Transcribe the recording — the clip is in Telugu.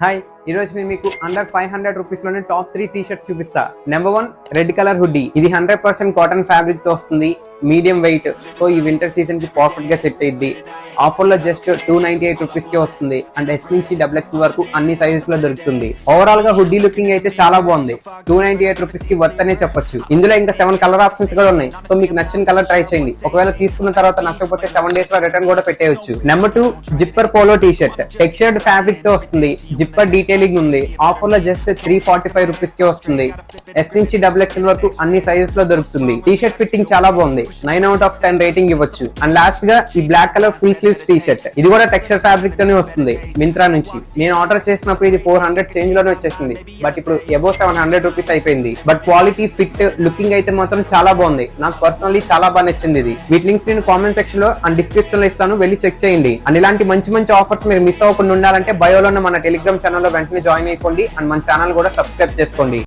హాయ్, ఈ రోజు నేను మీకు అండర్ 500 రూపీస్ లోనే టాప్ 3 టీ షర్ట్స్ చూపిస్తా. Number 1 red colour hoodie. ఇది 100% కాటన్ ఫ్యాబ్రిక్ తో వస్తుంది, మీడియం వెయిట్. సో ఈ వింటర్ సీజన్ కి పర్ఫెక్ట్ గా సెట్ అయ్యింది. ఆఫర్ లో జస్ట్ 298 రూపీస్ కి వస్తుంది. అంటే ఎస్ నుంచి XXL వరకు అన్ని సైజెస్ లో దొరుకుతుంది. ఓవరాల్ గా హుడ్డీ లుకింగ్ అయితే చాలా బాగుంది. 298 రూపీస్ కి వర్త్ అనే చెప్పొచ్చు. ఇందులో ఇంకా 7 కలర్ ఆప్షన్స్ కూడా ఉన్నాయి. సో మీకు నచ్చిన కలర్ ట్రై చేయండి. ఒకవేళ తీసుకున్న తర్వాత నచ్చకపోతే 7 డేస్ లో రిటర్న్ కూడా పెట్టేయచ్చు. Number 2 zipper polo T shirt. Textured fabric తో వస్తుంది, జిప్పర్ డీటెయిలింగ్ ఉంది. ఆఫర్ లో జస్ట్ 345 రూపీస్ కి వస్తుంది. ఎస్ నుంచి XXL వరకు అన్ని సైజెస్ లో దొరుకుతుంది. టీ షర్ట్ ఫిట్టింగ్ చాలా బాగుంది. 9/10 రేటింగ్ ఇవ్వచ్చు. అండ్ లాస్ట్ గా ఈ black colour full sleeves T shirt. ఇది కూడా టెక్స్చర్ ఫ్యాబ్రిక్ తోనే వస్తుంది, మింత్రా నుంచి. నేను ఆర్డర్ చేసినప్పుడు ఇది 400 చేంజ్ లోనే వచ్చేసింది. బట్ ఇప్పుడు అబౌవ్ 700 రూపీస్ అయిపోయింది. బట్ క్వాలిటీ, ఫిట్, లుకింగ్ అయితే మాత్రం చాలా బాగుంది. నాకు పర్సనల్లీ చాలా బాగా నచ్చింది ఇది. వీటి లింక్స్ నేను కామెంట్ సెక్షన్ లో అండ్ డిస్క్రిప్షన్ లో ఇస్తాను, వెళ్ళి చెక్ చేయండి. అండ్ ఇలాంటి మంచి మంచి ఆఫర్స్ మీరు మిస్ అవ్వకుండా ఉండాలంటే బయోలో ఉన్న మన టెలిగ్రామ్ ఛానల్ లో వెంటనే జాయిన్ అయిపోండి. అండ్ మన ఛానల్ కూడా సబ్స్క్రైబ్ చేసుకోండి.